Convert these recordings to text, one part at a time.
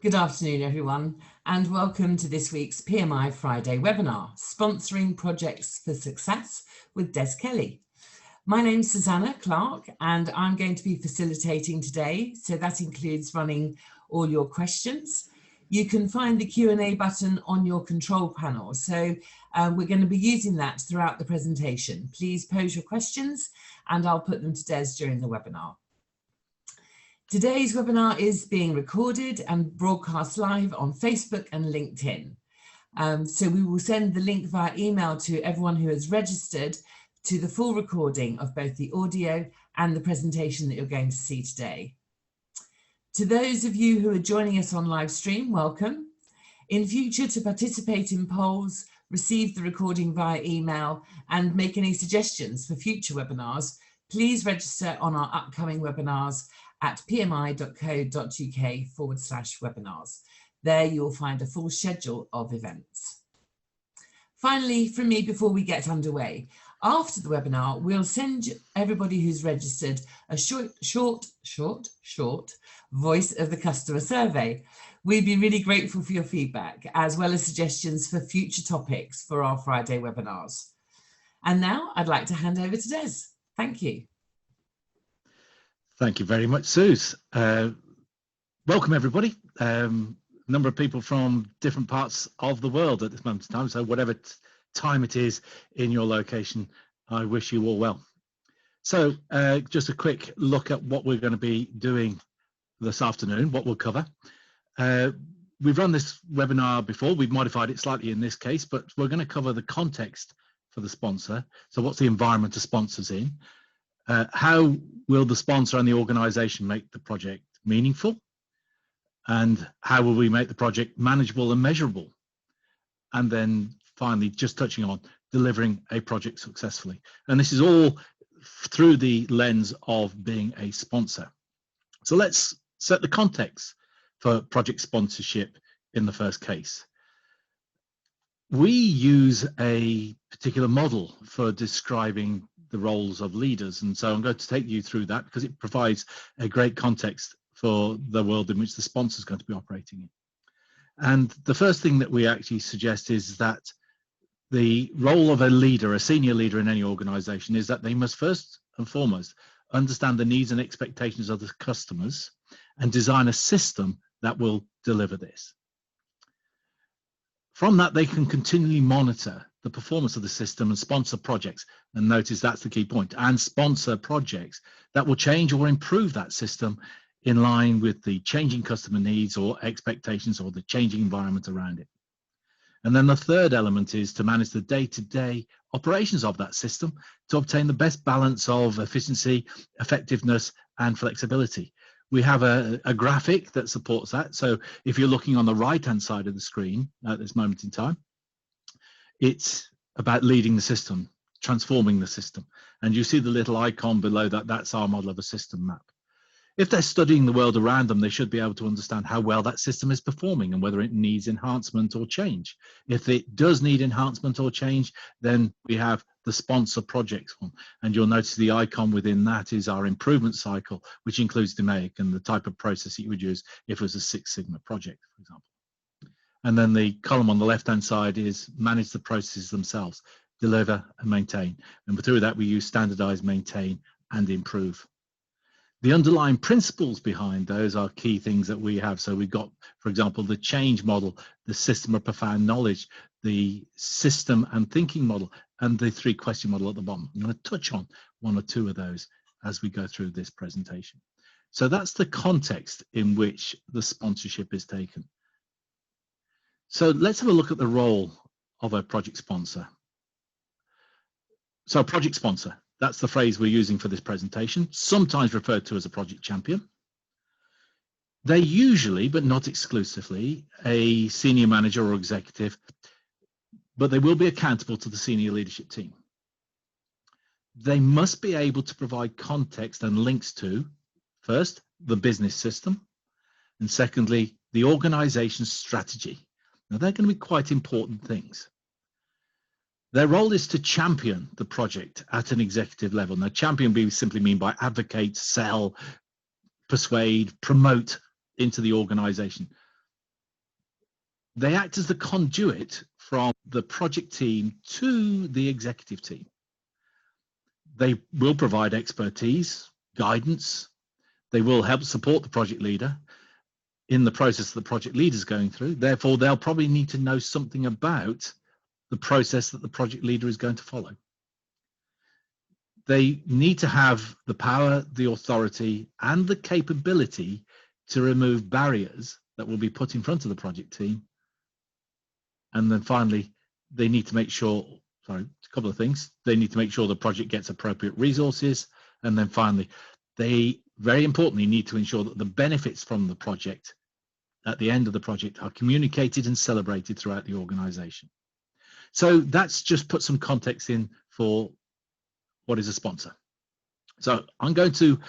Good afternoon, everyone, and welcome to this week's PMI Friday webinar, Sponsoring Projects for Success with Des Kelly. My name's Susanna Clark, and I'm going to be facilitating today, so that includes running all your questions. You can find the Q&A button on your control panel, so we're going to be using that throughout the presentation. Please pose your questions, and I'll put them to Des during the webinar. Today's webinar is being recorded and broadcast live on Facebook and LinkedIn. So we will send the link via email to everyone who has registered to the full recording of both the audio and the presentation that you're going to see today. To those of you who are joining us on live stream, welcome. In future, to participate in polls, receive the recording via email and make any suggestions for future webinars, please register on our upcoming webinars at pmi.co.uk/webinars. There you will find a full schedule of events. Finally, from me before we get underway, after the webinar, we'll send everybody who's registered a short voice of the customer survey. We'd be really grateful for your feedback, as well as suggestions for future topics for our Friday webinars. And now I'd like to hand over to Des. Thank you. Thank you very much, Suze. Welcome, everybody. A number of people from different parts of the world at this moment in time, so whatever time it is in your location, I wish you all well. So just a quick look at what we're going to be doing this afternoon, what we'll cover. We've run this webinar before, we've modified it slightly in this case, but we're going to cover the context for the sponsor. So what's the environment the sponsor's in? How will the sponsor and the organisation make the project meaningful? And how will we make the project manageable and measurable? And then finally, just touching on delivering a project successfully. And this is all through the lens of being a sponsor. So let's set the context for project sponsorship in the first case. We use a particular model for describing the roles of leaders, and so I'm going to take you through that because it provides a great context for the world in which the sponsor is going to be operating in. And the first thing that we actually suggest is that the role of a leader, a senior leader in any organization, is that they must first and foremost understand the needs and expectations of the customers and design a system that will deliver this. From that, they can continually monitor the performance of the system and sponsor projects, and notice that's the key point, and sponsor projects that will change or improve that system in line with the changing customer needs or expectations or the changing environment around it. And then the third element is to manage the day-to-day operations of that system to obtain the best balance of efficiency, effectiveness, and flexibility. We have a graphic that supports that. So if you're looking on the right-hand side of the screen at this moment in time, it's about leading the system, transforming the system. And you see the little icon below that, that's our model of a system map. If they're studying the world around them, they should be able to understand how well that system is performing and whether it needs enhancement or change. If it does need enhancement or change, then we have the sponsor projects one. And you'll notice the icon within that is our improvement cycle, which includes DMAIC and the type of process you would use if it was a Six Sigma project, for example. And then the column on the left-hand side is manage the processes themselves, deliver and maintain. And through that, we use standardize, maintain, and improve. The underlying principles behind those are key things that we have. So we've got, for example, the change model, the system of profound knowledge, the system and thinking model, and the three-question model at the bottom. I'm going to touch on one or two of those as we go through this presentation. So that's the context in which the sponsorship is taken. So let's have a look at the role of a project sponsor. So project sponsor, that's the phrase we're using for this presentation, sometimes referred to as a project champion. They're usually, but not exclusively, a senior manager or executive, but they will be accountable to the senior leadership team. They must be able to provide context and links to, first, the business system, and secondly, the organization's strategy. Now, they're going to be quite important things. Their role is to champion the project at an executive level. Now, champion we simply mean by advocate, sell, persuade, promote into the organization. they act as the conduit from the project team to the executive team. They will provide expertise, guidance. They will help support the project leader in the process that the project leader is going through. Therefore, they'll probably need to know something about the process that the project leader is going to follow. They need to have the power, the authority, and the capability to remove barriers that will be put in front of the project team. And then finally, they need to make sure, a couple of things. They need to make sure the project gets appropriate resources. And then finally, they very importantly need to ensure that the benefits from the project at the end of the project are communicated and celebrated throughout the organization. So that's just put some context in for what is a sponsor. So I'm going to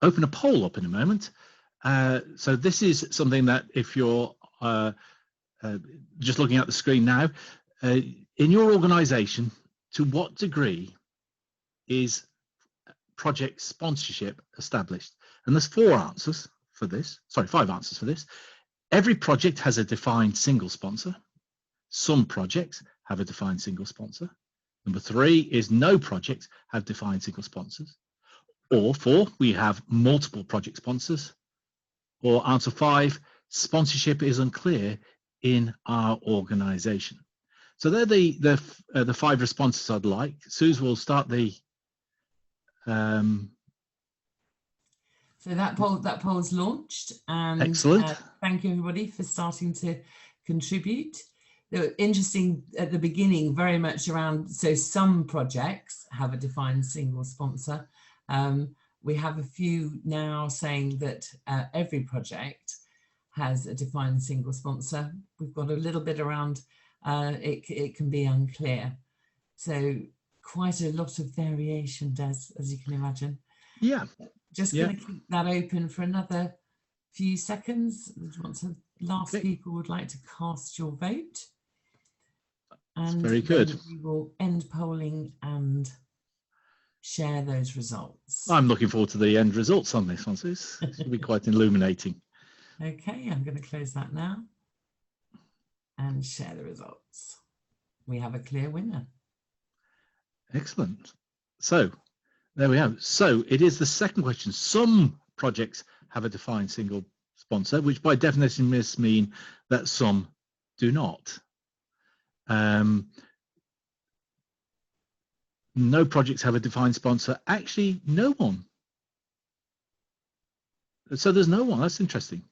open a poll up in a moment. So this is something that if you're just looking at the screen now, in your organization, to what degree is project sponsorship established? And there's 5 answers for this. Every project has a defined single sponsor. Some projects have a defined single sponsor. Number 3 is no projects have defined single sponsors. Or 4, we have multiple project sponsors. Or answer 5, sponsorship is unclear in our organization. So they're the 5 responses I'd like. Suze will start the so that poll's launched, and excellent. Thank you everybody for starting to contribute. They were interesting at the beginning, very much around, so some projects have a defined single sponsor. We have a few now saying that every project has a defined single sponsor. We've got a little bit around it can be unclear. So quite a lot of variation, Des, as you can imagine. Yeah. Just going to keep that open for another few seconds. Once the last people would like to cast your vote. And very good. We will end polling and share those results. I'm looking forward to the end results on this one. So it should be quite illuminating. Okay, I'm going to close that now and share the results. We have a clear winner. Excellent. So there we have. So it is the second question. Some projects have a defined single sponsor, which by definition must mean that some do not. No projects have a defined sponsor. Actually, no one. So there's no one. That's interesting.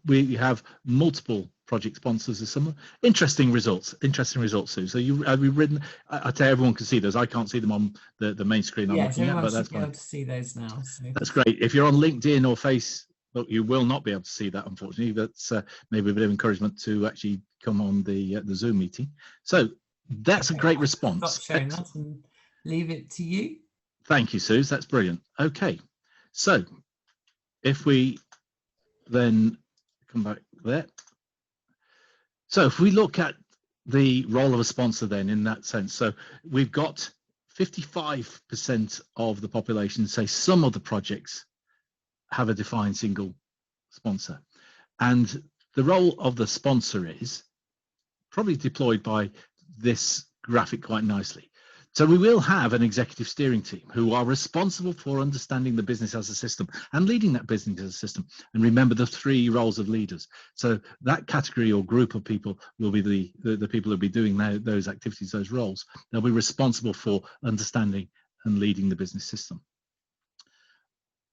We have multiple project sponsors. As some interesting results. Sue. So have you written? I tell you, everyone can see those. I can't see them on the main screen. I'm looking at, but that's fine. Able to see those now. So. That's great. If you're on LinkedIn or Facebook, you will not be able to see that, unfortunately. That's maybe a bit of encouragement to actually come on the Zoom meeting. So that's a great response. Stop showing that and leave it to you. Thank you, Suze. That's brilliant. Okay, so if we then come back there. So if we look at the role of a sponsor then in that sense, so we've got 55% of the population say some of the projects have a defined single sponsor. And the role of the sponsor is probably deployed by this graphic quite nicely. So we will have an executive steering team who are responsible for understanding the business as a system and leading that business as a system. And remember the 3 roles of leaders. So that category or group of people will be the people who will be doing those activities, those roles. They'll be responsible for understanding and leading the business system.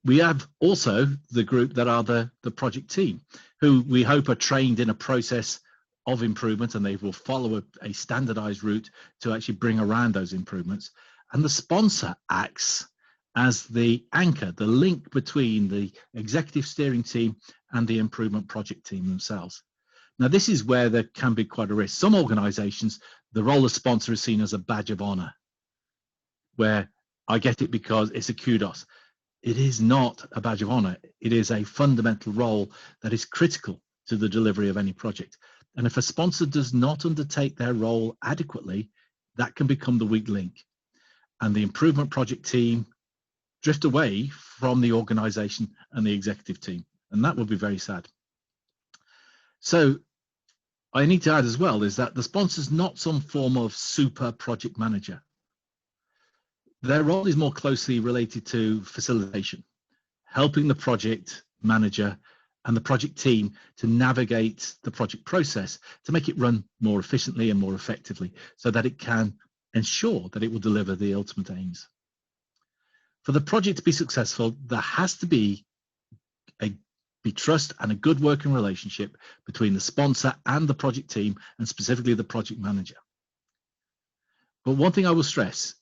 We have also the group that are the project team, who we hope are trained in a process of improvement, and they will follow a standardized route to actually bring around those improvements. And the sponsor acts as the anchor, the link between the executive steering team and the improvement project team themselves. Now, this is where there can be quite a risk. Some organizations, the role of sponsor is seen as a badge of honor, where I get it because it's a kudos. It is not a badge of honor. It is a fundamental role that is critical to the delivery of any project. And if a sponsor does not undertake their role adequately, that can become the weak link. And the improvement project team drift away from the organization and the executive team. And that would be very sad. So I need to add as well is that the sponsor is not some form of super project manager. Their role is more closely related to facilitation, helping the project manager and the project team to navigate the project process to make it run more efficiently and more effectively so that it can ensure that it will deliver the ultimate aims. For the project to be successful, there has to be trust and a good working relationship between the sponsor and the project team, and specifically the project manager. But one thing I will stress,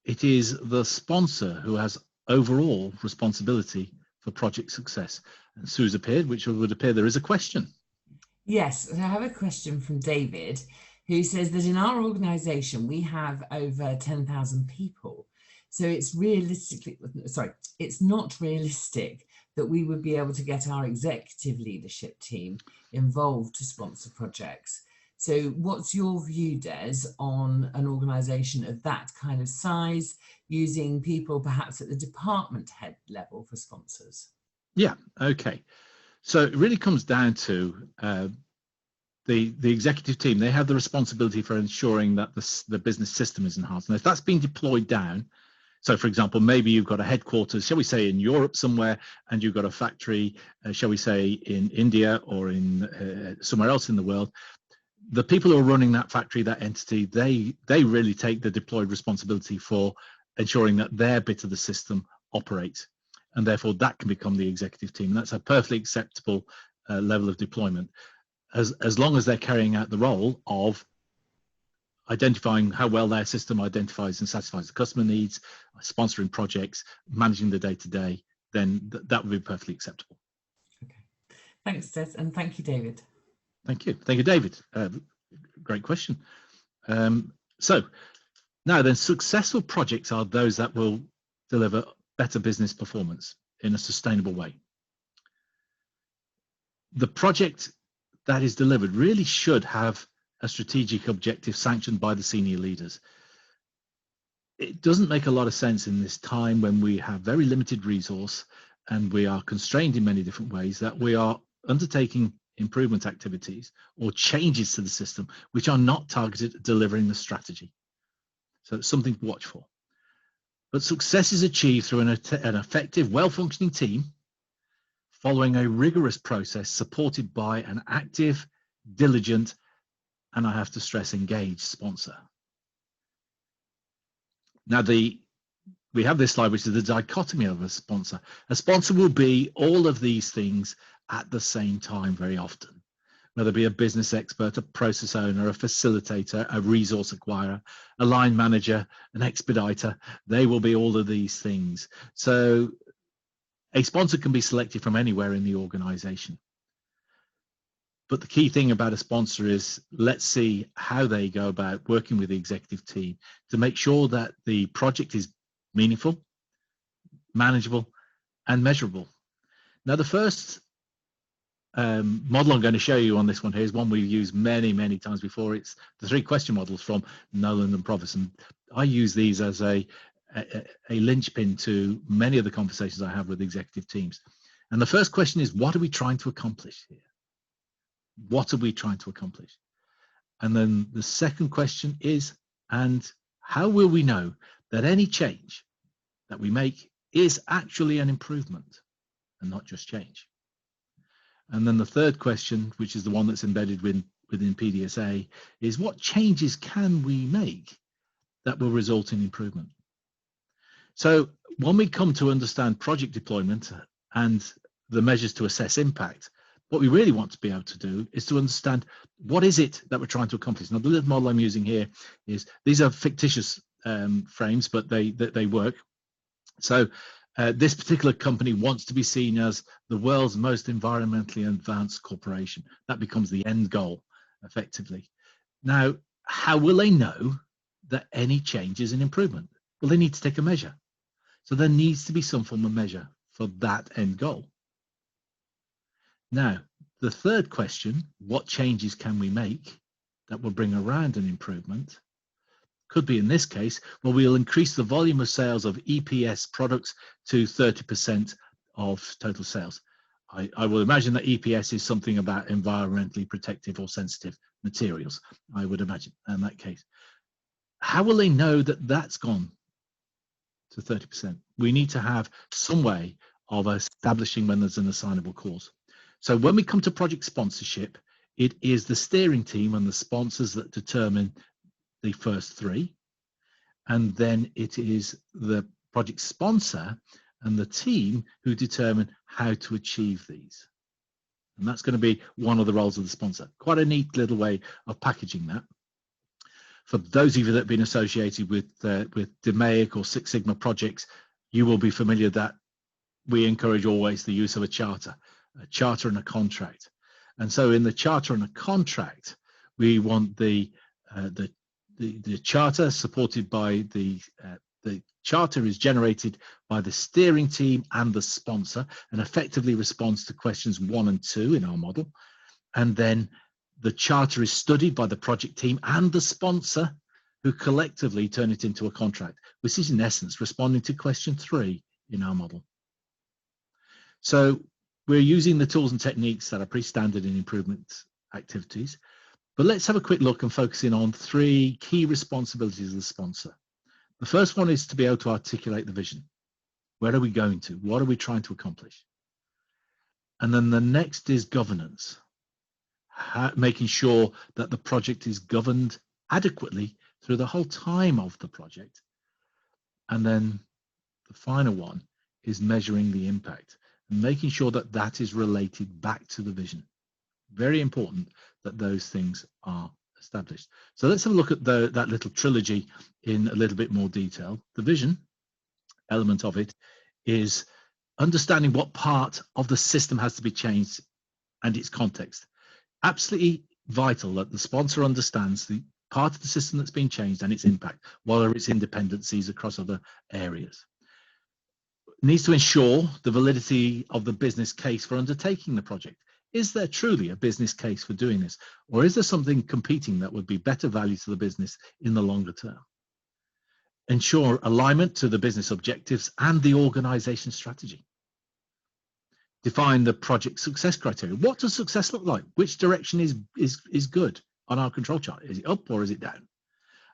it is the sponsor who has overall responsibility for project success. And Sue's appeared, which would appear there is a question. Yes, I have a question from David, who says that in our organisation we have over 10,000 people. So it's not realistic that we would be able to get our executive leadership team involved to sponsor projects. So what's your view, Des, on an organisation of that kind of size, using people perhaps at the department head level for sponsors? Yeah, okay. So it really comes down to the executive team. They have the responsibility for ensuring that the business system is enhanced. And if that's being deployed down, so for example, maybe you've got a headquarters, shall we say in Europe somewhere, and you've got a factory, shall we say in India or in somewhere else in the world, the people who are running that factory, that entity, they really take the deployed responsibility for ensuring that their bit of the system operates. And therefore that can become the executive team. And that's a perfectly acceptable level of deployment, as long as they're carrying out the role of identifying how well their system identifies and satisfies the customer needs, sponsoring projects, managing the day-to-day, then that would be perfectly acceptable. Okay. Thanks, Des, and thank you, David. Thank you. Thank you, David. Great question. So now then, successful projects are those that will deliver better business performance in a sustainable way. The project that is delivered really should have a strategic objective sanctioned by the senior leaders. It doesn't make a lot of sense in this time when we have very limited resource and we are constrained in many different ways that we are undertaking improvement activities or changes to the system which are not targeted at delivering the strategy. So it's something to watch for. But success is achieved through an effective, well-functioning team following a rigorous process supported by an active, diligent, and I have to stress, engaged sponsor. Now, we have this slide, which is the dichotomy of a sponsor. A sponsor will be all of these things at the same time very often, whether it be a business expert, a process owner, a facilitator, a resource acquirer, a line manager, an expediter. They will be all of these things. So a sponsor can be selected from anywhere in the organization. But the key thing about a sponsor is let's see how they go about working with the executive team to make sure that the project is meaningful, manageable, and measurable. Now, the first model I'm going to show you on this one here is one we've used many, many times before. It's the 3 question models from Nolan and Provis. And I use these as a linchpin to many of the conversations I have with executive teams. And the first question is, what are we trying to accomplish here? What are we trying to accomplish? And then the second question is, and how will we know that any change that we make is actually an improvement and not just change? And then the third question, which is the one that's embedded within PDSA, is what changes can we make that will result in improvement? So when we come to understand project deployment and the measures to assess impact, what we really want to be able to do is to understand what is it that we're trying to accomplish. Now, the little model I'm using here is, these are fictitious frames, but they work. So this particular company wants to be seen as the world's most environmentally advanced corporation. That becomes the end goal, effectively. Now, how will they know that any change is an improvement? Well, they need to take a measure. So there needs to be some form of measure for that end goal. Now, the third question, what changes can we make that will bring around an improvement? Could be in this case, well, we'll increase the volume of sales of EPS products to 30% of total sales. I will imagine that EPS is something about environmentally protective or sensitive materials, I would imagine, in that case. How will they know that that's gone to 30%? We need to have some way of establishing when there's an assignable cause. So when we come to project sponsorship, it is the steering team and the sponsors that determine the first three. And then it is the project sponsor and the team who determine how to achieve these. And that's going to be one of the roles of the sponsor. Quite a neat little way of packaging that. For those of you that have been associated with DMAIC or Six Sigma projects, you will be familiar that we encourage always the use of a charter and a contract. And so in the charter and a contract, we want the charter supported by the charter is generated by the steering team and the sponsor and effectively responds to questions 1 and 2 in our model. And then the charter is studied by the project team and the sponsor, who collectively turn it into a contract, which is in essence responding to question 3 in our model. So we're using the tools and techniques that are pretty standard in improvement activities. But let's have a quick look and focus in on 3 key responsibilities of the sponsor. The first one is to be able to articulate the vision. Where are we going to? What are we trying to accomplish? And then the next is governance, making sure that the project is governed adequately through the whole time of the project. And then the final one is measuring the impact and making sure that that is related back to the vision. Very important that those things are established. So let's have a look at that little trilogy in a little bit more detail. The vision element of it is understanding what part of the system has to be changed and its context. Absolutely vital that the sponsor understands the part of the system that's being changed and its impact, what are its dependencies across other areas. It needs to ensure the validity of the business case for undertaking the project. Is there truly a business case for doing this? Or is there something competing that would be better value to the business in the longer term? Ensure alignment to the business objectives and the organization strategy. Define the project success criteria. What does success look like? Which direction is good on our control chart? Is it up or is it down?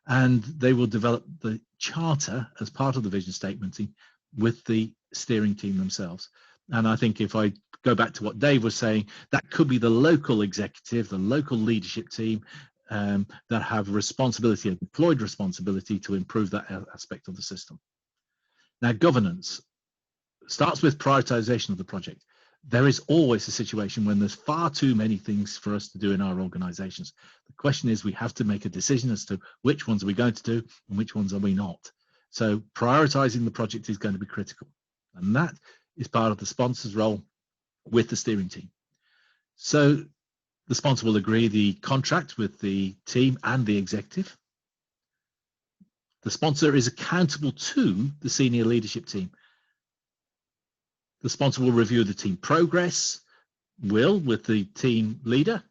And they will develop the charter as part of the vision statementing with the steering team themselves. And I think if I go back to what Dave was saying, that could be the local executive, the local leadership team that have responsibility and deployed responsibility to improve that aspect of the system. Now, governance starts with prioritization of the project. There is always a situation when there's far too many things for us to do in our organizations. The question is, we have to make a decision as to which ones are we going to do and which ones are we not. So prioritizing the project is going to be critical. And that is part of the sponsor's role with the steering team. So the sponsor will agree the contract with the team and the executive. The sponsor is accountable to the senior leadership team. The sponsor will review the team progress, will, with the team leader,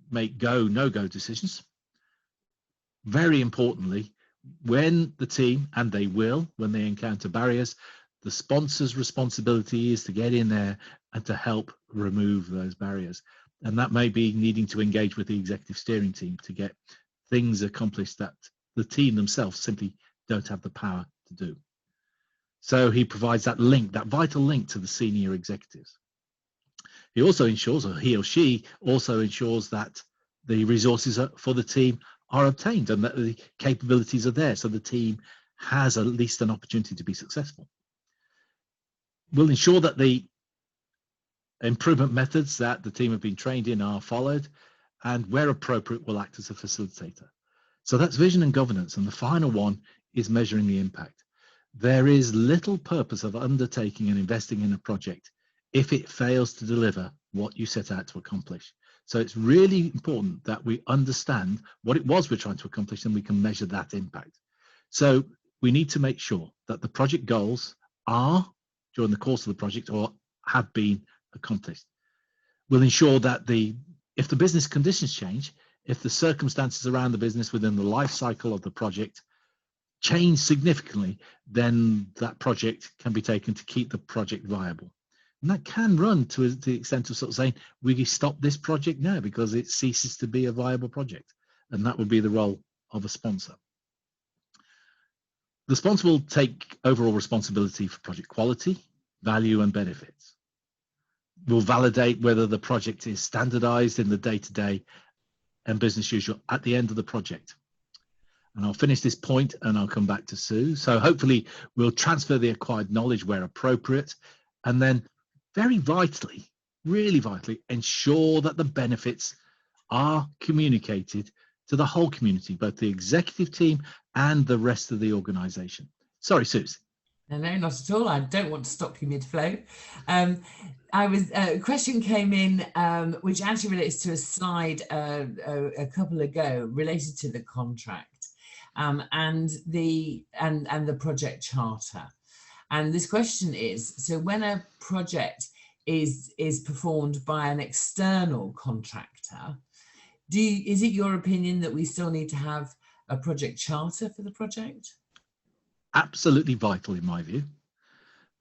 make go, no-go decisions. Very importantly, when the team, and they will, when they encounter barriers, the sponsor's responsibility is to get in there and to help remove those barriers. And that may be needing to engage with the executive steering team to get things accomplished that the team themselves simply don't have the power to do. So he provides that link, that vital link to the senior executives. He also ensures, or he or she also ensures, that the resources for the team are obtained and that the capabilities are there, so the team has at least an opportunity to be successful. We'll ensure that the improvement methods that the team have been trained in are followed, and where appropriate, will act as a facilitator. So that's vision and governance. And the final one is measuring the impact. There is little purpose of undertaking and investing in a project if it fails to deliver what you set out to accomplish. So it's really important that we understand what it was we're trying to accomplish and we can measure that impact. So we need to make sure that the project goals are, during the course of the project, or have been accomplished. We'll ensure that if the business conditions change, if the circumstances around the business within the life cycle of the project change significantly, then that project can be taken to keep the project viable. And that can run to the extent of sort of saying, we stop this project now because it ceases to be a viable project. And that would be the role of a sponsor. The sponsor will take overall responsibility for project quality, value, and benefits. Will validate whether the project is standardized in the day-to-day and business usual at the end of the project. And I'll finish this point and I'll come back to Sue. So hopefully we'll transfer the acquired knowledge where appropriate, and then very vitally, really vitally, ensure that the benefits are communicated to the whole community, both the executive team and the rest of the organization. Sorry, Suze. No, not at all. I don't want to stop you mid-flow. A question came in, which actually relates to a slide a couple ago related to the contract and the project charter. And this question is: so when a project is performed by an external contractor, is it your opinion that we still need to have a project charter for the project? Absolutely vital in my view.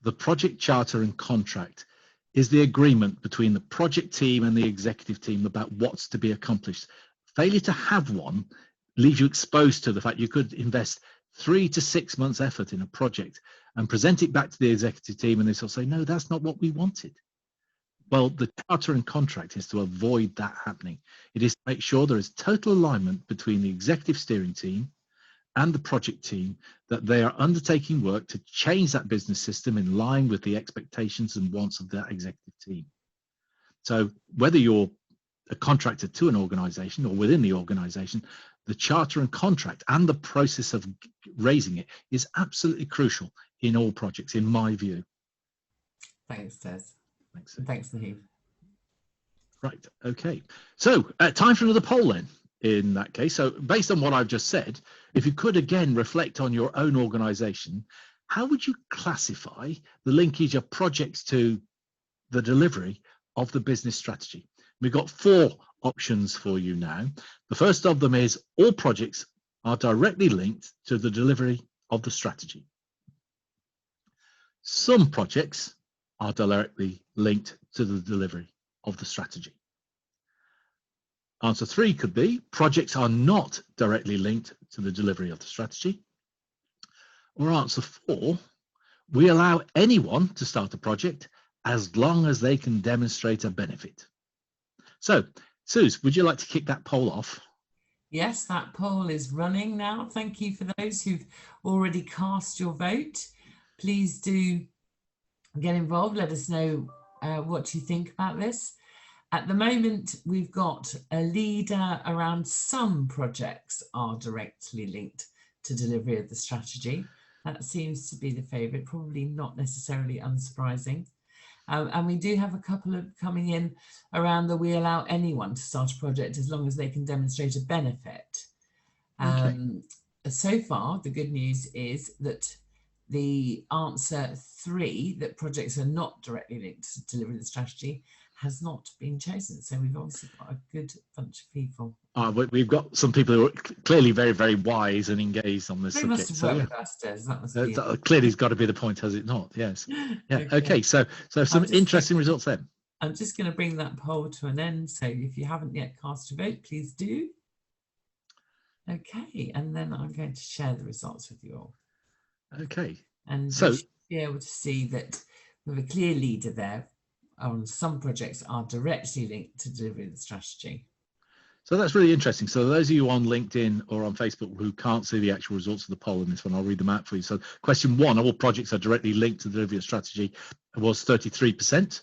The project charter and contract is the agreement between the project team and the executive team about what's to be accomplished. Failure to have one leaves you exposed to the fact you could invest 3 to 6 months effort in a project and present it back to the executive team, and they sort of say, no, that's not what we wanted. Well, the charter and contract is to avoid that happening. It is to make sure there is total alignment between the executive steering team and the project team, that they are undertaking work to change that business system in line with the expectations and wants of that executive team. So whether you're a contractor to an organization or within the organization, the charter and contract and the process of raising it is absolutely crucial in all projects, in my view. Thanks, Des. Thanks. Thanks, Naheed. Right, okay. So time for another poll then, in that case. So based on what I've just said, if you could again reflect on your own organization, how would you classify the linkage of projects to the delivery of the business strategy? We've got 4 options for you now. The first of them is all projects are directly linked to the delivery of the strategy. Some projects are directly linked to the delivery of the strategy. Answer 3 could be projects are not directly linked to the delivery of the strategy. Or answer 4, we allow anyone to start a project as long as they can demonstrate a benefit. So, Suze, would you like to kick that poll off? Yes, that poll is running now. Thank you for those who've already cast your vote. Please do get involved. Let us know what you think about this. At the moment, we've got a leader around some projects are directly linked to delivery of the strategy. That seems to be the favourite, probably not necessarily unsurprising. And we do have a couple of coming in around the we allow anyone to start a project as long as they can demonstrate a benefit. Okay. So far, the good news is that the answer 3, that projects are not directly linked to delivery of the strategy, has not been chosen. So we've obviously got a good bunch of people. We've got some people who are clearly very, very wise and engaged on this They subject. must have worked with us, Des. That must be clearly has got to be the point, has it not? Yes. Yeah. Okay. So some interesting results then. I'm just going to bring that poll to an end. So if you haven't yet cast your vote, please do. Okay, and then I'm going to share the results with you all. Okay. And so you should be able to see that we have a clear leader there. On some projects are directly linked to delivery of the strategy. So that's really interesting. So those of you on LinkedIn or on Facebook who can't see the actual results of the poll in this one, I'll read them out for you. So question 1, all projects are directly linked to the delivery of strategy, was 33%.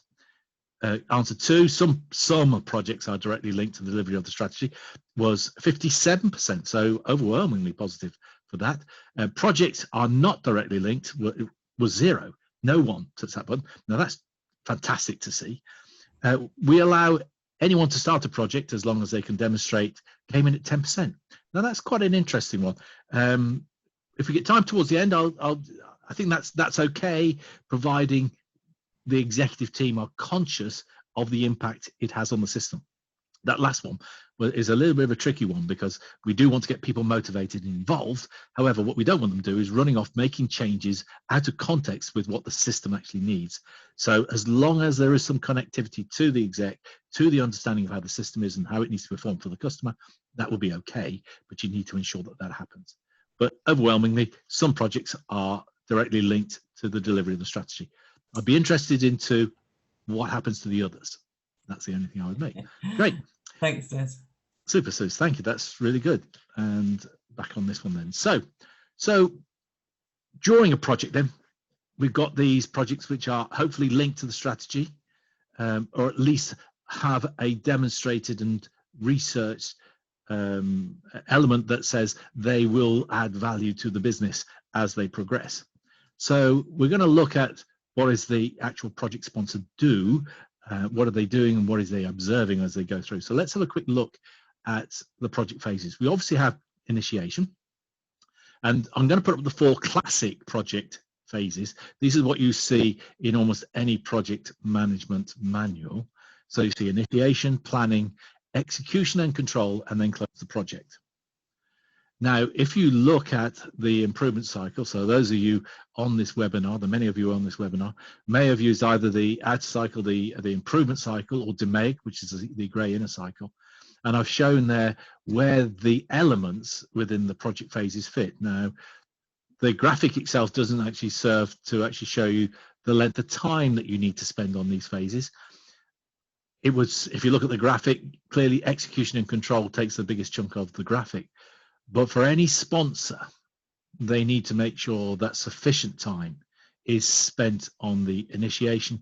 Answer 2, some projects are directly linked to the delivery of the strategy, was 57%. So overwhelmingly positive for that. Projects are not directly linked, was 0. No one touched that button. Now that's fantastic to see. We allow anyone to start a project as long as they can demonstrate, came in at 10%. Now that's quite an interesting one. If we get time towards the end, I think that's okay, providing the executive team are conscious of the impact it has on the system. That last one is a little bit of a tricky one, because we do want to get people motivated and involved. However, what we don't want them to do is running off making changes out of context with what the system actually needs. So as long as there is some connectivity to the exec, to the understanding of how the system is and how it needs to perform for the customer, that will be okay, but you need to ensure that that happens. But overwhelmingly, some projects are directly linked to the delivery of the strategy. I'd be interested into what happens to the others. That's the only thing I would make. Great. Thanks, Des. Super, Suze. Thank you. That's really good. And back on this one then. So during a project then, we've got these projects which are hopefully linked to the strategy, or at least have a demonstrated and researched element that says they will add value to the business as they progress. So we're going to look at what is the actual project sponsor do, what are they doing, and what is they observing as they go through. So let's have a quick look at the project phases. We obviously have initiation, and I'm going to put up the 4 classic project phases. These are what you see in almost any project management manual. So you see initiation, planning, execution and control, and then close the project. Now, if you look at the improvement cycle, so those of you on this webinar, the many of you on this webinar, may have used either the outer cycle, the improvement cycle, or DMAIC, which is the grey inner cycle. And I've shown there where the elements within the project phases fit. Now, the graphic itself doesn't actually serve to actually show you the length of time that you need to spend on these phases. It was, if you look at the graphic, clearly execution and control takes the biggest chunk of the graphic. But for any sponsor, they need to make sure that sufficient time is spent on the initiation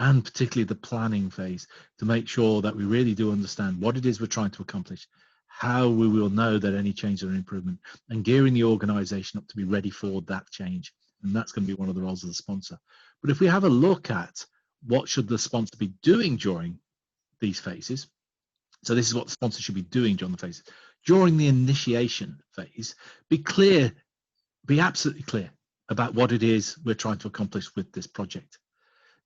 and particularly the planning phase to make sure that we really do understand what it is we're trying to accomplish, how we will know that any change or improvement, and gearing the organization up to be ready for that change. And that's going to be one of the roles of the sponsor. But if we have a look at what should the sponsor be doing during these phases, so this is what the sponsor should be doing during the phases. During the initiation phase, be clear, be absolutely clear about what it is we're trying to accomplish with this project.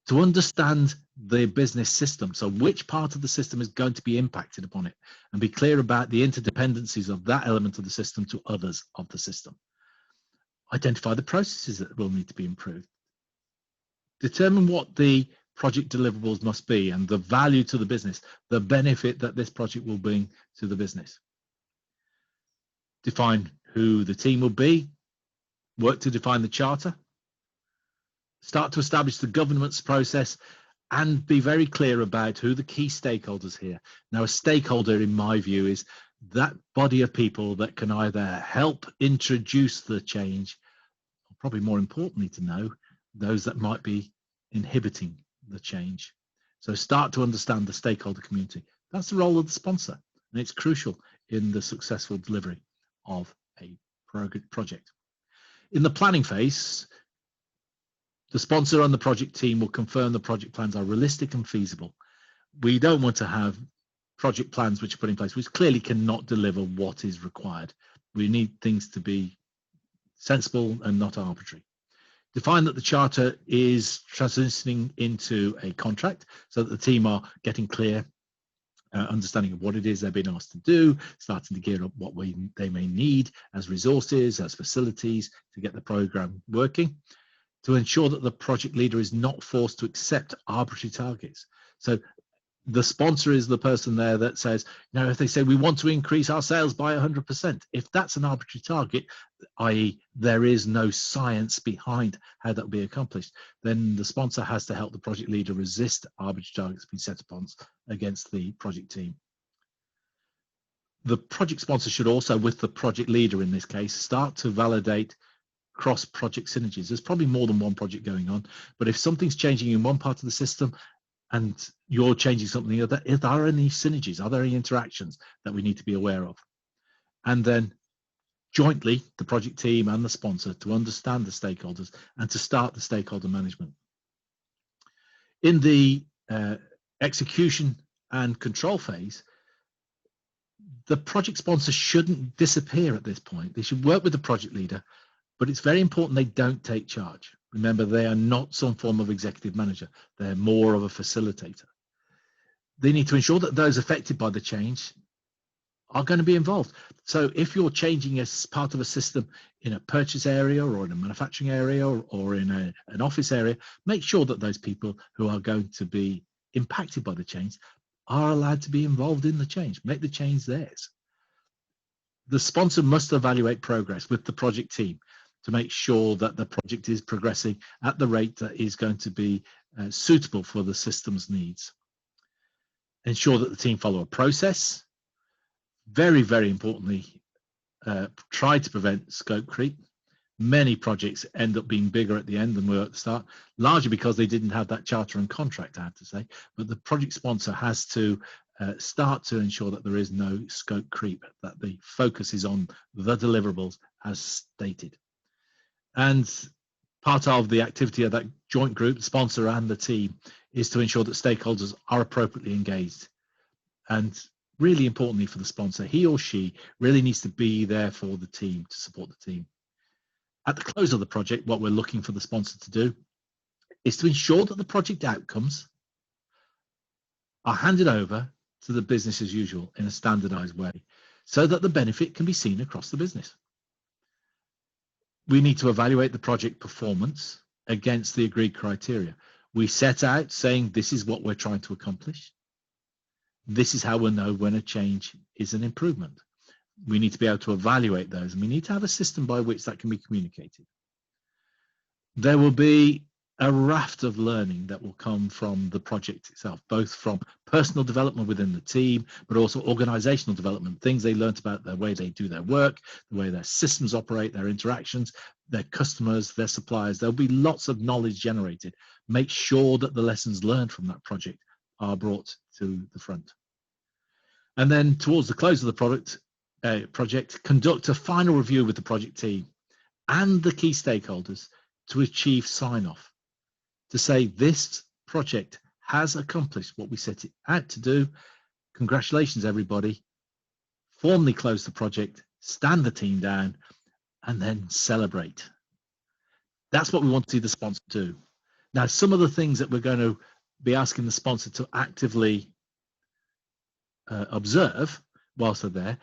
To understand the business system, so which part of the system is going to be impacted upon it, and be clear about the interdependencies of that element of the system to others of the system. Identify the processes that will need to be improved. Determine what the project deliverables must be and the value to the business, the benefit that this project will bring to the business. Define who the team will be, work to define the charter, start to establish the governance process, and be very clear about who the key stakeholders here. Now, a stakeholder, in my view, is that body of people that can either help introduce the change, or probably more importantly to know, those that might be inhibiting the change. So start to understand the stakeholder community. That's the role of the sponsor, and it's crucial in the successful delivery of a project. In the planning phase, the sponsor and the project team will confirm the project plans are realistic and feasible. We don't want to have project plans which are put in place which clearly cannot deliver what is required. We need things to be sensible and not arbitrary. Define that the charter is transitioning into a contract so that the team are getting clear understanding of what it is they're being asked to do, starting to gear up what they may need as resources, as facilities to get the program working, to ensure that the project leader is not forced to accept arbitrary targets. So the sponsor is the person there that says, you know, if they say we want to increase our sales by 100%, if that's an arbitrary target, i.e. there is no science behind how that will be accomplished, then the sponsor has to help the project leader resist arbitrary targets being set upon against the project team. The project sponsor should also, with the project leader in this case, start to validate cross-project synergies. There's probably more than one project going on, but if something's changing in one part of the system and you're changing something, are there any synergies? Are there any interactions that we need to be aware of? And then jointly, the project team and the sponsor to understand the stakeholders and to start the stakeholder management. In the execution and control phase, the project sponsor shouldn't disappear at this point. They should work with the project leader, but it's very important they don't take charge. Remember, they are not some form of executive manager. They're more of a facilitator. They need to ensure that those affected by the change are going to be involved. So if you're changing as part of a system in a purchase area or in a manufacturing area or in an office area, make sure that those people who are going to be impacted by the change are allowed to be involved in the change. Make the change theirs. The sponsor must evaluate progress with the project team to make sure that the project is progressing at the rate that is going to be suitable for the system's needs. Ensure that the team follow a process. Very, very importantly, try to prevent scope creep. Many projects end up being bigger at the end than were at the start, largely because they didn't have that charter and contract, I have to say. But the project sponsor has to start to ensure that there is no scope creep, that the focus is on the deliverables as stated. And part of the activity of that joint group, the sponsor and the team, is to ensure that stakeholders are appropriately engaged. And really importantly for the sponsor, he or she really needs to be there for the team, to support the team. At the close of the project, what we're looking for the sponsor to do is to ensure that the project outcomes are handed over to the business as usual in a standardized way so that the benefit can be seen across the business. We need to evaluate the project performance against the agreed criteria. We set out saying this is what we're trying to accomplish. This is how we'll know when a change is an improvement. We need to be able to evaluate those, and we need to have a system by which that can be communicated. There will be a raft of learning that will come from the project itself, both from personal development within the team, but also organizational development, things they learned about the way they do their work, the way their systems operate, their interactions, their customers, their suppliers. There'll be lots of knowledge generated. Make sure that the lessons learned from that project are brought to the front. And then towards the close of the project, conduct a final review with the project team and the key stakeholders to achieve sign-off, to say this project has accomplished what we set it out to do. Congratulations, everybody. Formally close the project, stand the team down, and then celebrate. That's what we want to see the sponsor do. Now, some of the things that we're going to be asking the sponsor to actively observe whilst they're there,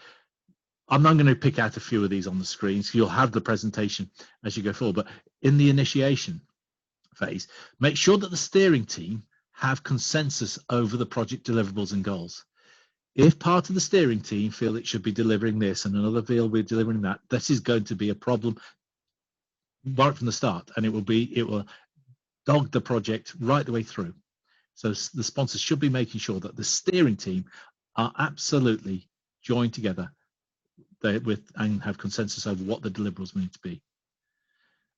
I'm not going to pick out a few of these on the screen, so you'll have the presentation as you go forward. But in the initiation phase, make sure that the steering team have consensus over the project deliverables and goals. If part of the steering team feel it should be delivering this and another feel we're delivering that, this is going to be a problem right from the start, and it will dog the project right the way through. So the sponsors should be making sure that the steering team are absolutely joined together and have consensus over what the deliverables need to be.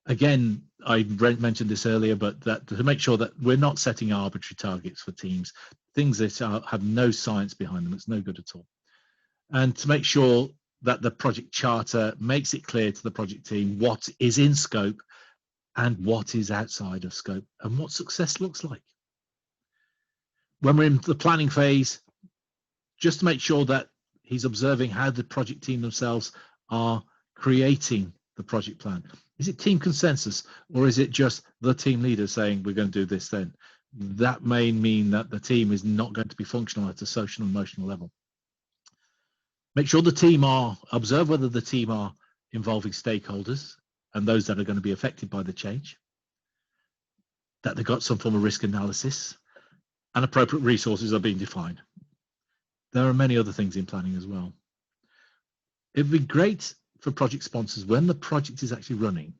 Again, I mentioned this earlier, but that to make sure that we're not setting arbitrary targets for teams, things that have no science behind them, it's no good at all. And to make sure that the project charter makes it clear to the project team what is in scope and what is outside of scope and what success looks like. When we're in the planning phase, just to make sure that he's observing how the project team themselves are creating the project plan. Is it team consensus, or is it just the team leader saying we're going to do this then? That may mean that the team is not going to be functional at a social and emotional level. Make sure the team observe whether the team are involving stakeholders and those that are going to be affected by the change, that they've got some form of risk analysis, and appropriate resources are being defined. There are many other things in planning as well. It'd be great for project sponsors when the project is actually running,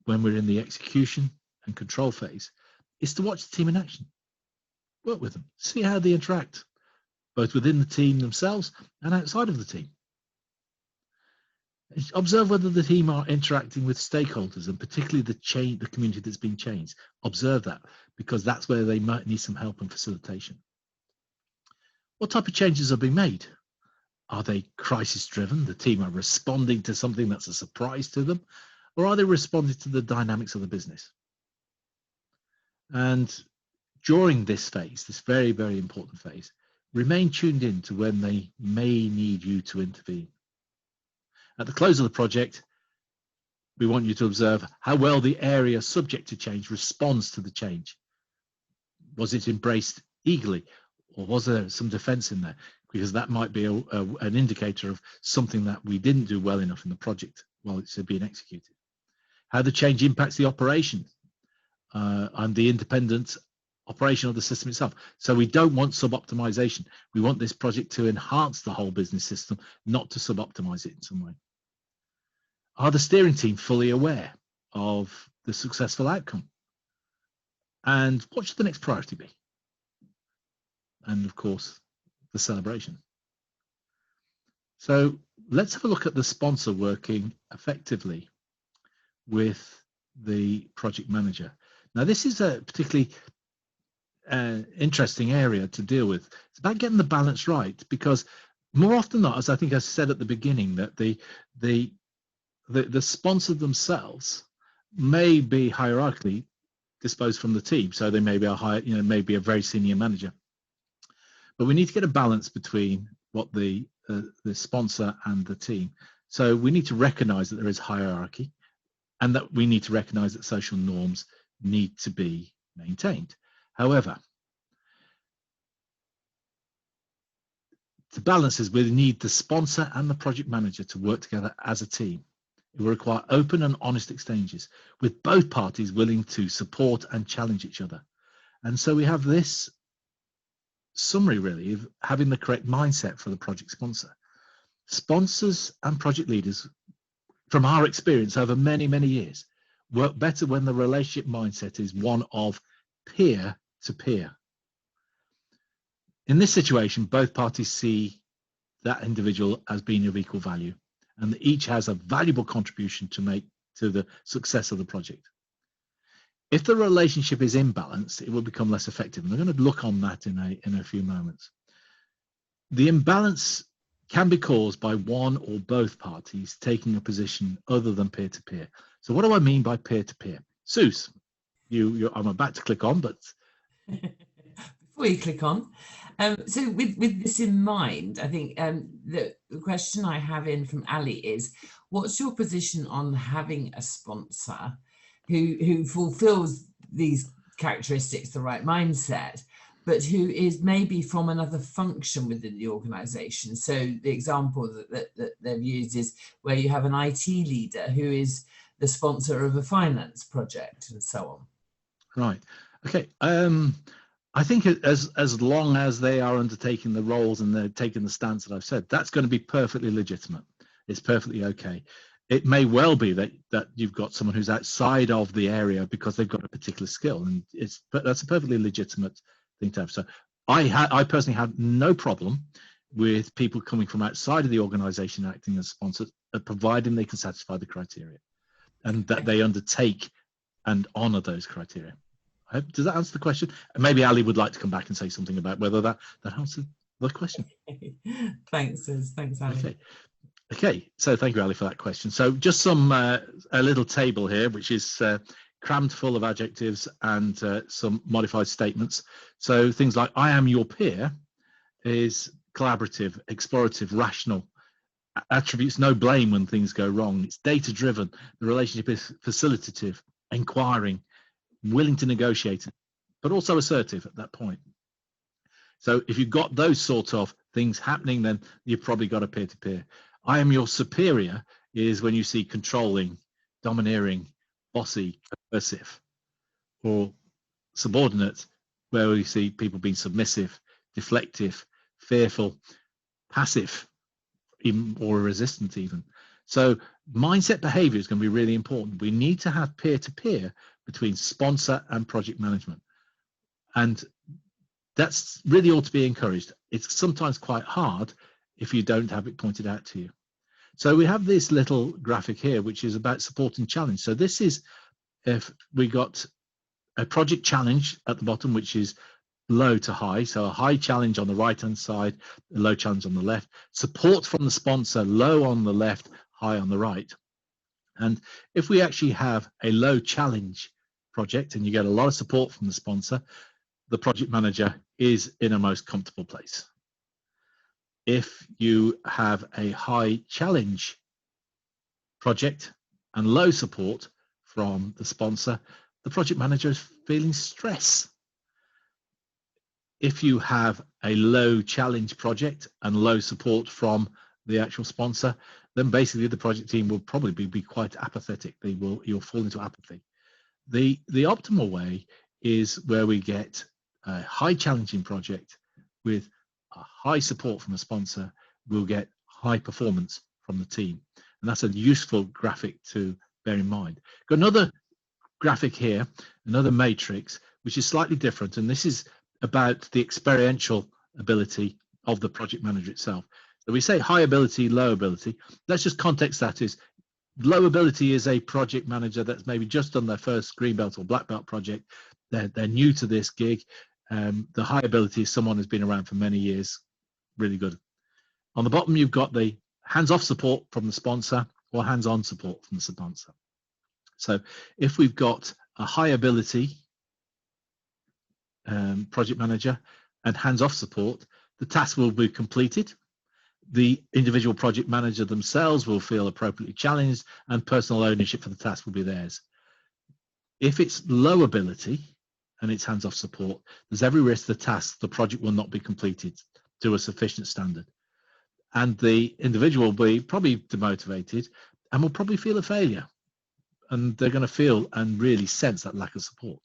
when we're in the execution and control phase, is to watch the team in action, work with them, see how they interact, both within the team themselves and outside of the team. Observe whether the team are interacting with stakeholders, and particularly the community that's been changed. Observe that, because that's where they might need some help and facilitation. What type of changes are being made? Are they crisis driven? The team are responding to something that's a surprise to them, or are they responding to the dynamics of the business? And during this phase, this very, very important phase, remain tuned in to when they may need you to intervene. At the close of the project, we want you to observe how well the area subject to change responds to the change. Was it embraced eagerly, or was there some defense in there? Because that might be an indicator of something that we didn't do well enough in the project while it's being executed. How the change impacts the operation and the independent operation of the system itself. So we don't want sub-optimization. We want this project to enhance the whole business system, not to sub-optimize it in some way. Are the steering team fully aware of the successful outcome? And what should the next priority be? And of course, the celebration. So let's have a look at the sponsor working effectively with the project manager. Now, this is a particularly interesting area to deal with. It's about getting the balance right, because more often than not, as I think I said at the beginning, that the sponsor themselves may be hierarchically disposed from the team, so they may be maybe a very senior manager. But we need to get a balance between what the sponsor and the team. So we need to recognize that there is hierarchy, and that we need to recognize that social norms need to be maintained. However, to balance this, we need the sponsor and the project manager to work together as a team. It will require open and honest exchanges with both parties willing to support and challenge each other. And so we have this summary really of having the correct mindset for the project sponsor. Sponsors and project leaders, from our experience over many, many years, work better when the relationship mindset is one of peer to peer. In this situation, both parties see that individual as being of equal value, and that each has a valuable contribution to make to the success of the project. If the relationship is imbalanced, it will become less effective. And we're going to look on that in a few moments. The imbalance can be caused by one or both parties taking a position other than peer-to-peer. So what do I mean by peer-to-peer? Suze, I'm about to click on, but... Before you click on, so with this in mind, I think the question I have in from Ali is, what's your position on having a sponsor who fulfills these characteristics, the right mindset, but who is maybe from another function within the organization? So the example that they've used is where you have an IT leader who is the sponsor of a finance project and so on. Right. Okay. I think as long as they are undertaking the roles and they're taking the stance that I've said, that's going to be perfectly legitimate. It's perfectly okay. It may well be that you've got someone who's outside of the area because they've got a particular skill, and that's a perfectly legitimate thing to have. So I personally have no problem with people coming from outside of the organization acting as sponsors, providing they can satisfy the criteria and that they undertake and honor those criteria. Does that answer the question? Maybe Ali would like to come back and say something about whether that answered the question. Thanks, Liz. Thanks, Ali. Okay, so thank you, Ali, for that question. So just a little table here, which is crammed full of adjectives and some modified statements. So things like "I am your peer" is collaborative, explorative, rational, attributes no blame when things go wrong. It's data-driven. The relationship is facilitative, inquiring, willing to negotiate, but also assertive at that point. So if you've got those sort of things happening, then you've probably got a peer-to-peer. I am your superior is when you see controlling, domineering, bossy, coercive, or subordinate, where we see people being submissive, deflective, fearful, passive, even or resistant even. So mindset behavior is going to be really important. We need to have peer-to-peer between sponsor and project management. And that's really ought to be encouraged. It's sometimes quite hard if you don't have it pointed out to you. So we have this little graphic here, which is about support and challenge. So this is if we got a project challenge at the bottom, which is low to high. So a high challenge on the right-hand side, a low challenge on the left. Support from the sponsor, low on the left, high on the right. And if we actually have a low challenge project and you get a lot of support from the sponsor, the project manager is in a most comfortable place. If you have a high challenge project and low support from the sponsor, the project manager is feeling stress. if you have a low challenge project and low support from the actual sponsor, then basically the project team will probably be quite apathetic. You'll fall into apathy. The optimal way is where we get a high challenging project with a high support from a sponsor. We'll get high performance from the team, and that's a useful graphic to bear in mind. Got another graphic here, another matrix, which is slightly different, and this is about the experiential ability of the project manager itself. So we say high ability, low ability. Let's just context that is low ability is a project manager that's maybe just done their first green belt or black belt project. They're new to this gig. The high ability is someone who's been around for many years, really good. On the bottom, you've got the hands-off support from the sponsor or hands-on support from the sponsor. So if we've got a high ability project manager and hands-off support, the task will be completed. The individual project manager themselves will feel appropriately challenged, and personal ownership for the task will be theirs. If it's low ability and it's hands-off support, there's every risk the project will not be completed to a sufficient standard. And the individual will be probably demotivated and will probably feel a failure. And they're going to feel and really sense that lack of support.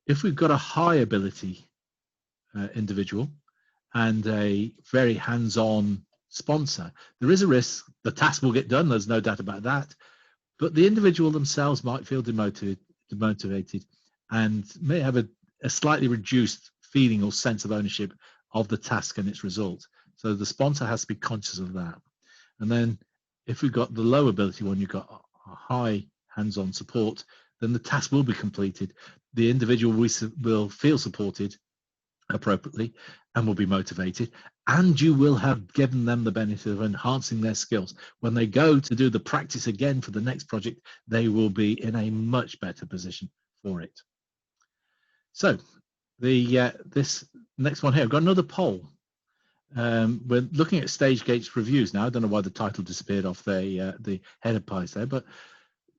If we've got a high ability individual and a very hands-on sponsor, there is a risk the task will get done, there's no doubt about that, but the individual themselves might feel demotivated and may have a slightly reduced feeling or sense of ownership of the task and its result. So the sponsor has to be conscious of that. And then if we've got the low ability one, you've got a high hands-on support, then the task will be completed. The individual will feel supported appropriately and will be motivated, and you will have given them the benefit of enhancing their skills. When they go to do the practice again for the next project, they will be in a much better position for it. So this next one here, I've got another poll. We're looking at stage gates reviews now. I don't know why the title disappeared off the header pies there, but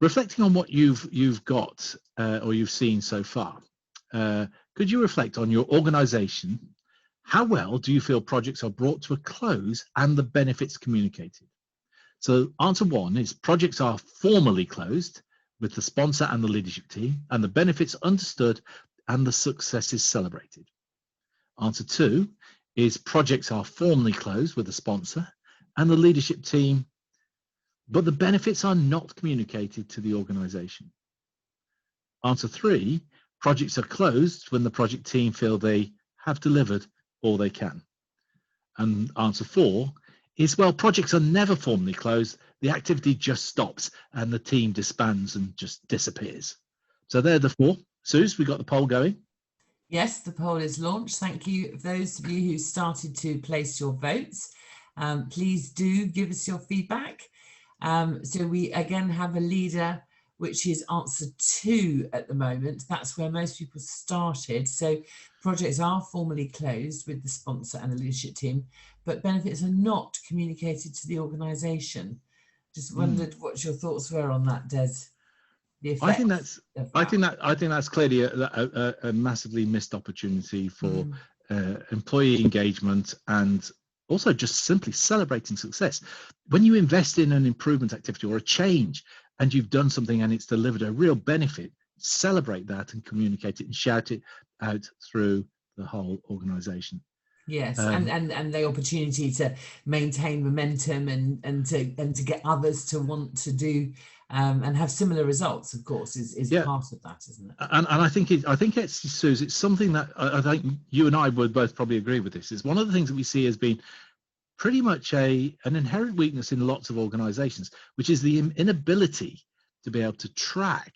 reflecting on what you've got or you've seen so far, could you reflect on your organization? How well do you feel projects are brought to a close and the benefits communicated? So answer one is projects are formally closed with the sponsor and the leadership team, and the benefits understood and the successes celebrated. Answer two is projects are formally closed with the sponsor and the leadership team, but the benefits are not communicated to the organization. Answer three, projects are closed when the project team feel they have delivered all they can. And answer four is, well, projects are never formally closed. The activity just stops and the team disbands and just disappears. So they're the four. Suze, we got the poll going. Yes, the poll is launched. Thank you. Those of you who started to place your votes, please do give us your feedback. So we again have a leader, which is answer two at the moment. That's where most people started. So projects are formally closed with the sponsor and the leadership team, but benefits are not communicated to the organisation. Just wondered what your thoughts were on that, Des. I think that's clearly a massively missed opportunity for employee engagement and also just simply celebrating success. When you invest in an improvement activity or a change and you've done something and it's delivered a real benefit, celebrate that and communicate it and shout it out through the whole organization. Yes, and the opportunity to maintain momentum and to get others to want to do and have similar results, of course, is part of that, isn't it? And I think it's Suze, it's something that I think you and I would both probably agree with. This is one of the things that we see as being pretty much an inherent weakness in lots of organizations, which is the inability to be able to track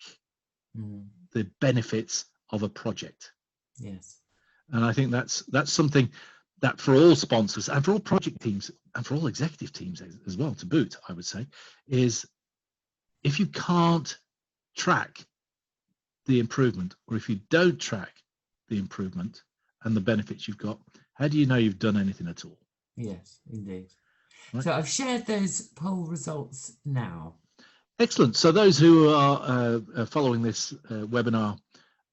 the benefits of a project. Yes. And I think that's something that for all sponsors and for all project teams and for all executive teams as well, to boot, I would say, is if you can't track the improvement, or if you don't track the improvement and the benefits you've got, how do you know you've done anything at all? Yes, indeed. Right. So I've shared those poll results now. Excellent. So those who are following this webinar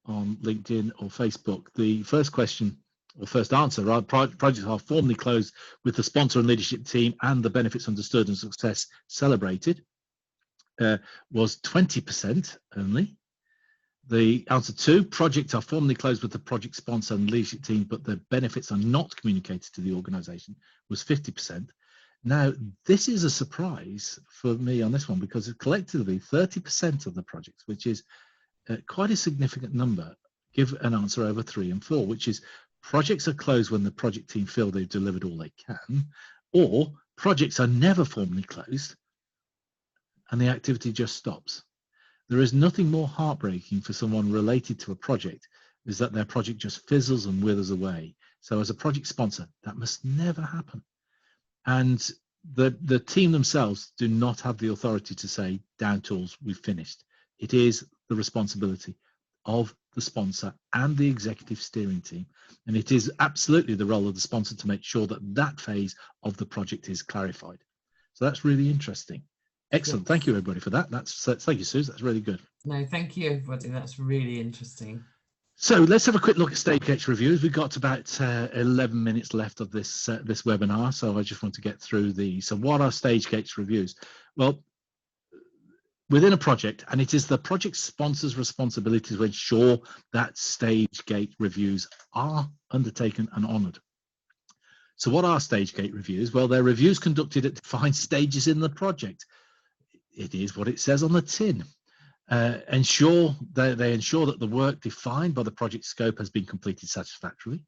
on LinkedIn or Facebook, the first question or first answer, right? Projects are formally closed with the sponsor and leadership team and the benefits understood and success celebrated, was 20% only. The answer 2, projects are formally closed with the project sponsor and leadership team, but the benefits are not communicated to the organization, was 50%. Now, this is a surprise for me on this one, because collectively 30% of the projects, which is quite a significant number, give an answer over 3 and 4, which is projects are closed when the project team feel they've delivered all they can, or projects are never formally closed and the activity just stops. There is nothing more heartbreaking for someone related to a project is that their project just fizzles and withers away. So as a project sponsor, that must never happen. And the team themselves do not have the authority to say, down tools, we've finished. It is the responsibility of the sponsor and the executive steering team. And it is absolutely the role of the sponsor to make sure that that phase of the project is clarified. So that's really interesting. Excellent. Thank you, everybody, for that. Thank you, Suze. That's really good. No, thank you, everybody. That's really interesting. So let's have a quick look at stage gate reviews. We've got about 11 minutes left of this this webinar, so I just want to get through these. So what are stage gate reviews? Well, within a project, and it is the project sponsor's responsibility to ensure that stage gate reviews are undertaken and honoured. So what are stage gate reviews? Well, they're reviews conducted at defined stages in the project. It is what it says on the tin. They ensure that the work defined by the project scope has been completed satisfactorily,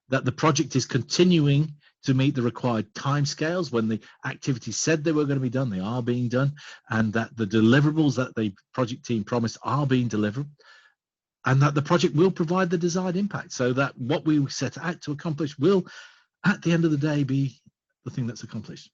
that the project is continuing to meet the required timescales. When the activities said they were going to be done, they are being done, and that the deliverables that the project team promised are being delivered, and that the project will provide the desired impact, so that what we set out to accomplish will, at the end of the day, be the thing that's accomplished.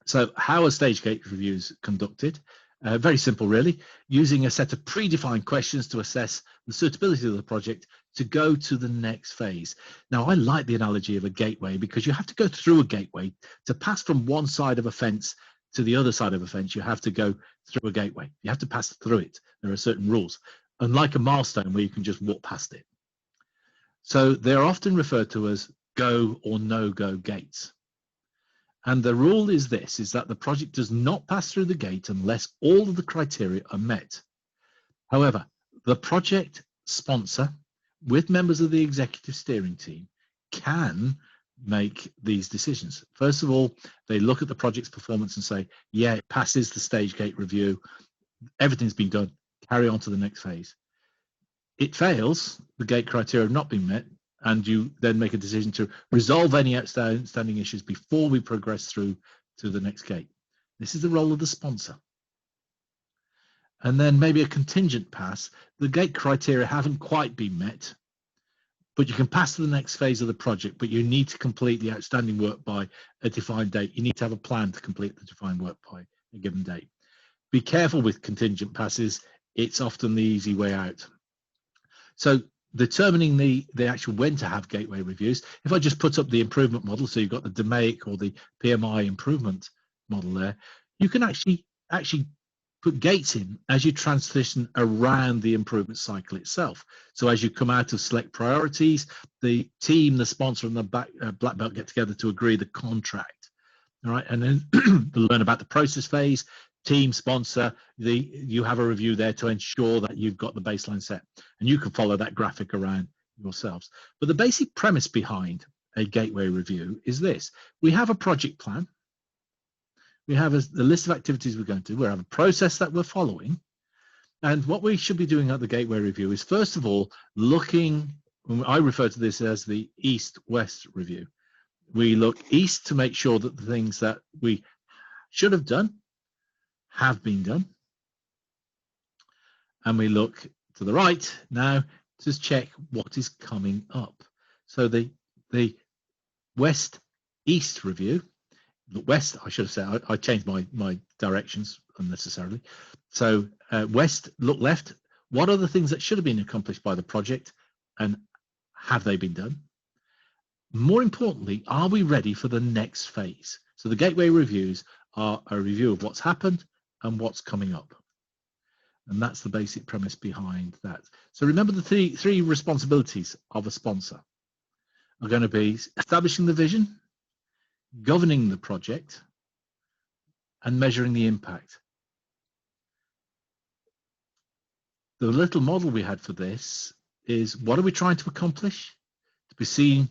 So how are stage gate reviews conducted? Very simple, really, using a set of predefined questions to assess the suitability of the project to go to the next phase. Now, I like the analogy of a gateway, because you have to go through a gateway to pass from one side of a fence to the other side of a fence. You have to go through a gateway. You have to pass through it. There are certain rules, unlike a milestone where you can just walk past it. So they're often referred to as go or no-go gates. And the rule is this, is that the project does not pass through the gate unless all of the criteria are met. However, the project sponsor, with members of the executive steering team, can make these decisions. First of all, they look at the project's performance and say, yeah, it passes the stage gate review, everything's been done, carry on to the next phase. It fails, the gate criteria have not been met, and you then make a decision to resolve any outstanding issues before we progress through to the next gate. This is the role of the sponsor. And then maybe a contingent pass. The gate criteria haven't quite been met, but you can pass to the next phase of the project, but you need to complete the outstanding work by a defined date. You need to have a plan to complete the defined work by a given date. Be careful with contingent passes. It's often the easy way out. So determining the actual when to have gateway reviews, if I just put up the improvement model, so you've got the DMAIC or the PMI improvement model there, you can actually put gates in as you transition around the improvement cycle itself. So as you come out of select priorities, the team, the sponsor, and the black belt get together to agree the contract. All right, and then they'll learn about the process phase, team, sponsor, you have a review there to ensure that you've got the baseline set, and you can follow that graphic around yourselves. But the basic premise behind a gateway review is this: we have a project plan, we have a list of activities we're going to do, we have a process that we're following, and what we should be doing at the gateway review is, first of all, looking, I refer to this as the east-west review. We look east to make sure that the things that we should have done have been done, and we look to the right now to check what is coming up. So the west east review, the west, I should have said, I changed my directions unnecessarily. So west, look left, what are the things that should have been accomplished by the project, and have they been done? More importantly, are we ready for the next phase? So the gateway reviews are a review of what's happened and what's coming up. And that's the basic premise behind that. So remember the three responsibilities of a sponsor. are going to be establishing the vision, governing the project, and measuring the impact. The little model we had for this is, what are we trying to accomplish? To be seen.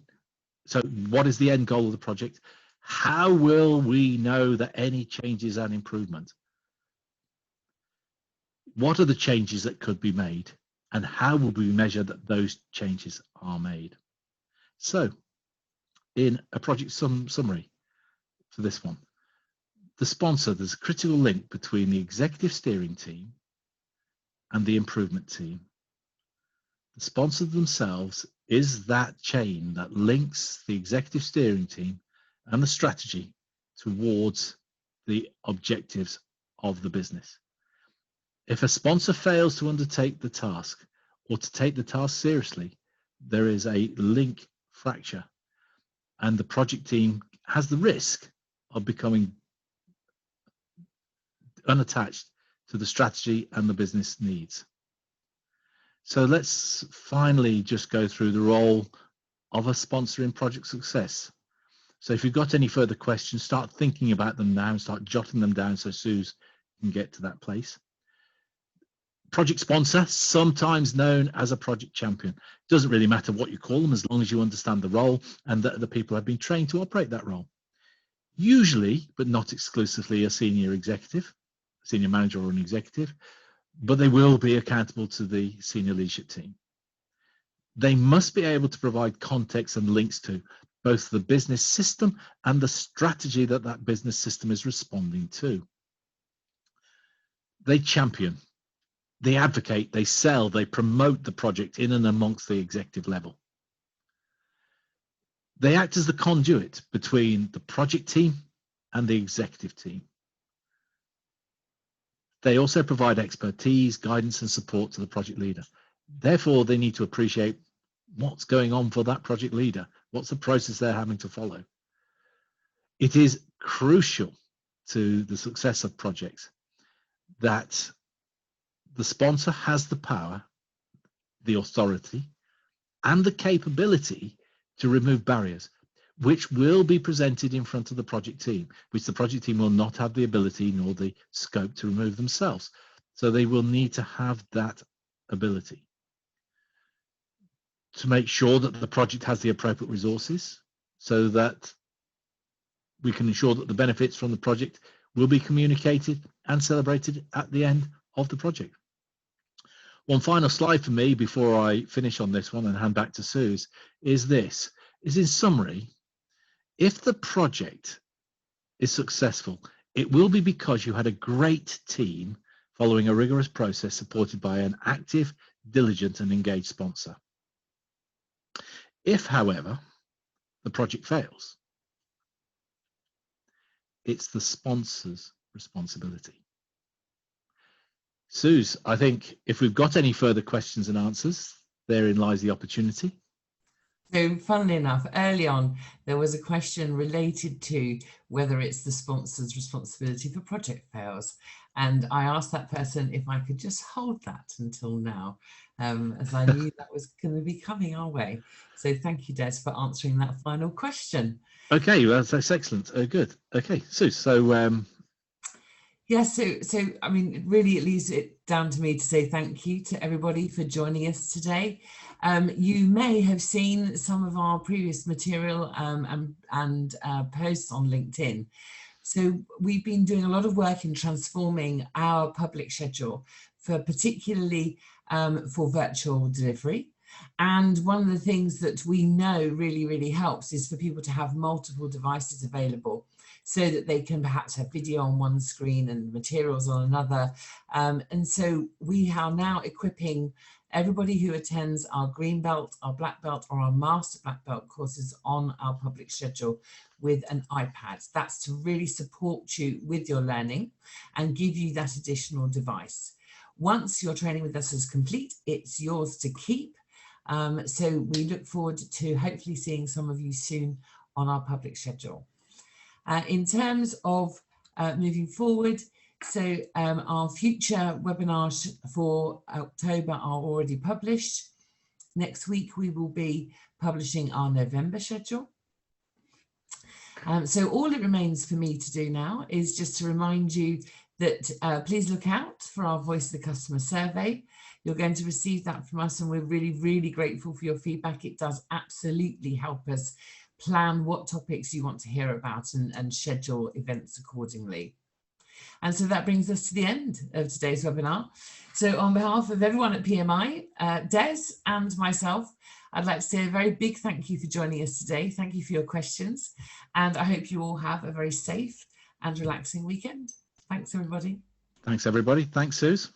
So what is the end goal of the project? How will we know that any change is an improvement? What are the changes that could be made? And how will we measure that those changes are made? So in a project summary for this one, the sponsor, there's a critical link between the executive steering team and the improvement team. The sponsor themselves is that chain that links the executive steering team and the strategy towards the objectives of the business. If a sponsor fails to undertake the task or to take the task seriously, there is a link fracture, and the project team has the risk of becoming unattached to the strategy and the business needs. So let's finally just go through the role of a sponsor in project success. So if you've got any further questions, start thinking about them now and start jotting them down so Suze can get to that place. Project sponsor, sometimes known as a project champion. Doesn't really matter what you call them as long as you understand the role and that the people have been trained to operate that role. Usually, but not exclusively, a senior executive, senior manager or an executive, but they will be accountable to the senior leadership team. They must be able to provide context and links to both the business system and the strategy that that business system is responding to. They champion, they advocate, they sell, they promote the project in and amongst the executive level. They act as the conduit between the project team and the executive team. They also provide expertise, guidance, and support to the project leader. Therefore, they need to appreciate what's going on for that project leader. What's the process they're having to follow? It is crucial to the success of projects that the sponsor has the power, the authority, and the capability to remove barriers, which will be presented in front of the project team, which the project team will not have the ability nor the scope to remove themselves. So they will need to have that ability to make sure that the project has the appropriate resources so that we can ensure that the benefits from the project will be communicated and celebrated at the end of the project. One final slide for me before I finish on this one and hand back to Suze is this, is in summary, if the project is successful, it will be because you had a great team following a rigorous process supported by an active, diligent and engaged sponsor. If, however, the project fails, it's the sponsor's responsibility. Suze, I think if we've got any further questions and answers, therein lies the opportunity. So funnily enough, early on, there was a question related to whether it's the sponsor's responsibility for project fails. And I asked that person if I could just hold that until now, as I knew that was going to be coming our way. So thank you, Des, for answering that final question. Okay, well, that's excellent. Good. Okay, Suze, so... Yeah, so I mean, really it leaves it down to me to say thank you to everybody for joining us today. You may have seen some of our previous material and posts on LinkedIn. So we've been doing a lot of work in transforming our public schedule for particularly for virtual delivery. And one of the things that we know really, really helps is for people to have multiple devices available so that they can perhaps have video on one screen and materials on another. And so we are now equipping everybody who attends our green belt, our black belt, or our master black belt courses on our public schedule with an iPad. That's to really support you with your learning and give you that additional device. Once your training with us is complete, it's yours to keep. So we look forward to hopefully seeing some of you soon on our public schedule. In terms of moving forward, so our future webinars for October are already published. Next week we will be publishing our November schedule. So all it remains for me to do now is just to remind you that please look out for our Voice of the Customer survey. You're going to receive that from us, and we're really, really grateful for your feedback. It does absolutely help us plan what topics you want to hear about and schedule events accordingly. And so that brings us to the end of today's webinar. So on behalf of everyone at PMI, Des and myself, I'd like to say a very big thank you for joining us today. Thank you for your questions. And I hope you all have a very safe and relaxing weekend. Thanks, everybody. Thanks, everybody. Thanks, Suze.